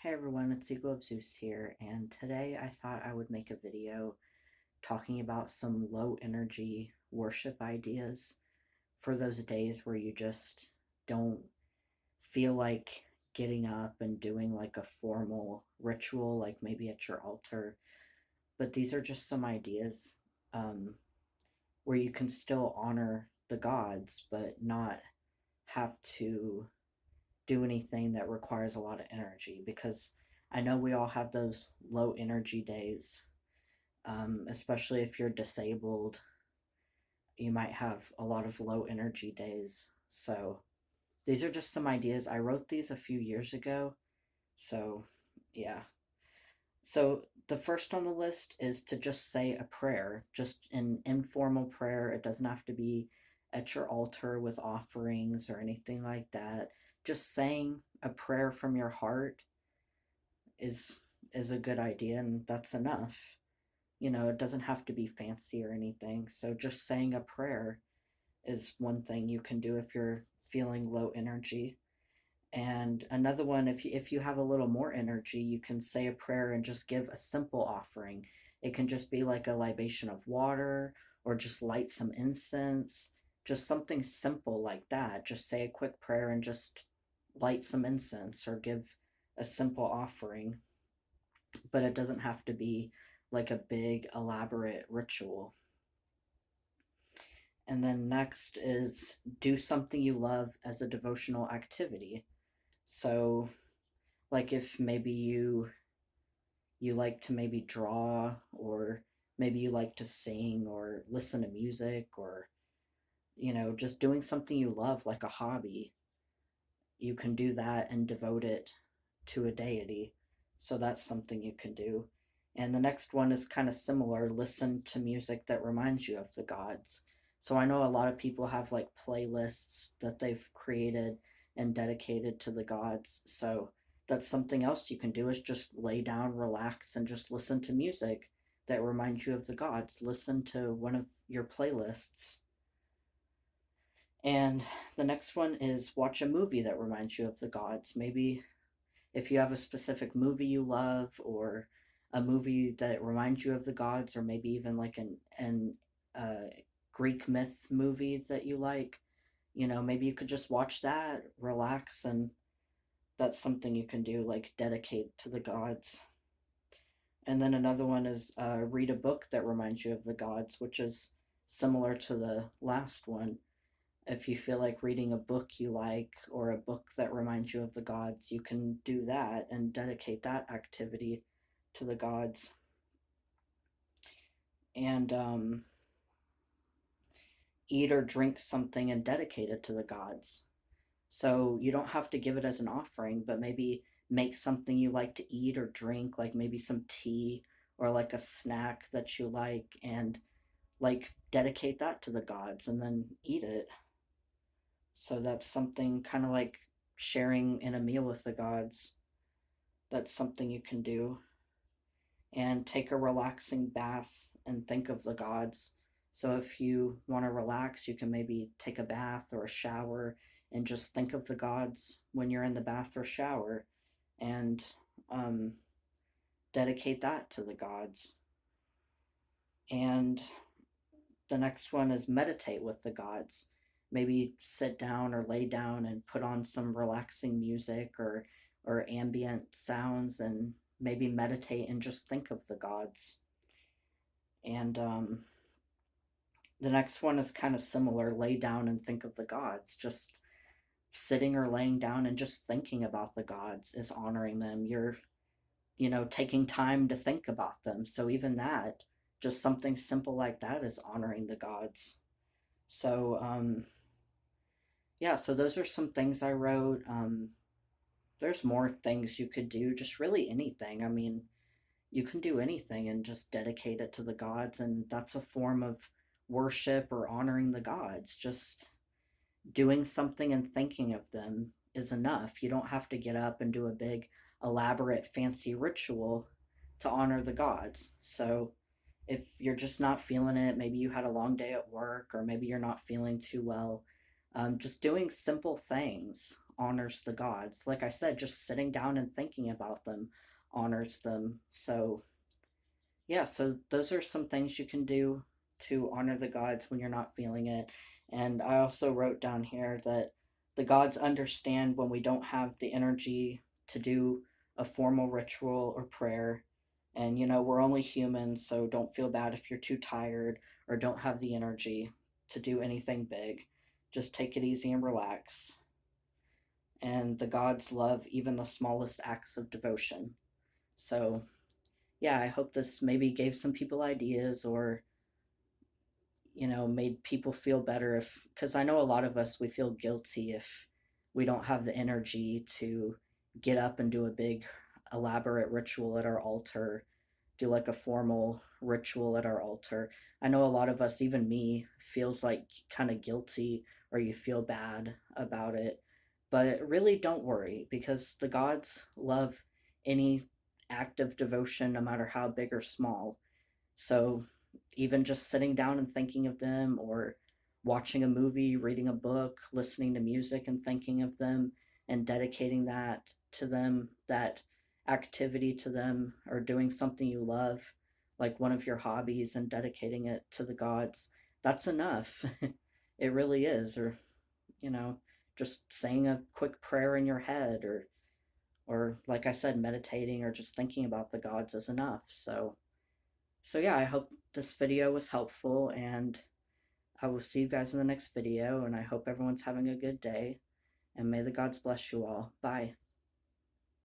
Hey everyone, it's Eagle of Zeus here, and today I thought I would make a video talking about some low energy worship ideas for those days where you just don't feel like getting up and doing like a formal ritual, like maybe at your altar. But these are just some ideas um, where you can still honor the gods, but not have to do anything that requires a lot of energy because I know we all have those low energy days, especially if you're disabled. You might have a lot of low energy days. So these are just some ideas. I wrote these a few years ago. So, yeah. So the first on the list is to just say a prayer, just an informal prayer. It doesn't have to be at your altar with offerings or anything like that. Just saying a prayer from your heart is is a good idea, and that's enough. It doesn't have to be fancy or anything. So just saying a prayer is one thing you can do if you're feeling low energy. And another one, if you have a little more energy, you can say a prayer and just give a simple offering. It can just be like a libation of water or just light some incense, just something simple like that. Just say a quick prayer and just light some incense or give a simple offering, but it doesn't have to be like a big elaborate ritual. And then next is do something you love as a devotional activity. So like if maybe you like to maybe draw, or maybe you like to sing or listen to music, or just doing something you love like a hobby, you can do that and devote it to a deity. So that's something you can do. And the next one is kind of similar, listen to music that reminds you of the gods. So I know a lot of people have like playlists that they've created and dedicated to the gods. So that's something else you can do, is just lay down, relax, and just listen to music that reminds you of the gods. Listen to one of your playlists. And the next one is watch a movie that reminds you of the gods. Maybe if you have a specific movie you love, or a movie that reminds you of the gods, or maybe even like Greek myth movie that you like, maybe you could just watch that, relax, and that's something you can do, like dedicate to the gods. And then another one is read a book that reminds you of the gods, which is similar to the last one. If you feel like reading a book you like, or a book that reminds you of the gods, you can do that and dedicate that activity to the gods. And eat or drink something and dedicate it to the gods. So you don't have to give it as an offering, but maybe make something you like to eat or drink, like maybe some tea or like a snack that you like, and like dedicate that to the gods and then eat it. So that's something kind of like sharing in a meal with the gods. That's something you can do. And take a relaxing bath and think of the gods. So if you want to relax, you can maybe take a bath or a shower and just think of the gods when you're in the bath or shower, and um, dedicate that to the gods. And the next one is meditate with the gods. Maybe sit down or lay down and put on some relaxing music, or ambient sounds, and maybe meditate and just think of the gods. And the next one is kind of similar, lay down and think of the gods. Just sitting or laying down and just thinking about the gods is honoring them. You're, taking time to think about them. So even that, just something simple like that, is honoring the gods. So yeah, so those are some things I wrote. There's more things you could do, just really anything. I mean, you can do anything and just dedicate it to the gods, and that's a form of worship or honoring the gods. Just doing something and thinking of them is enough. You don't have to get up and do a big, elaborate, fancy ritual to honor the gods. So if you're just not feeling it, maybe you had a long day at work, or maybe you're not feeling too well, just doing simple things honors the gods. Like I said, just sitting down and thinking about them honors them. So, yeah, so those are some things you can do to honor the gods when you're not feeling it. And I also wrote down here that the gods understand when we don't have the energy to do a formal ritual or prayer. And, we're only human, so don't feel bad if you're too tired or don't have the energy to do anything big. Just take it easy and relax. And the gods love even the smallest acts of devotion. So, yeah, I hope this maybe gave some people ideas or, made people feel better if, because I know a lot of us, we feel guilty if we don't have the energy to get up and do a big, elaborate ritual at our altar, do like a formal ritual at our altar. I know a lot of us, even me, feels like kind of guilty or you feel bad about it. But really, don't worry because the gods love any act of devotion, no matter how big or small. So even just sitting down and thinking of them, or watching a movie, reading a book, listening to music and thinking of them, and dedicating that to them, that activity to them, or doing something you love, like one of your hobbies, and dedicating it to the gods, that's enough. It really is. Or, you know, just saying a quick prayer in your head, or like I said, meditating or just thinking about the gods is enough. So yeah, I hope this video was helpful, and I will see you guys in the next video, and I hope everyone's having a good day, and may the gods bless you all. Bye.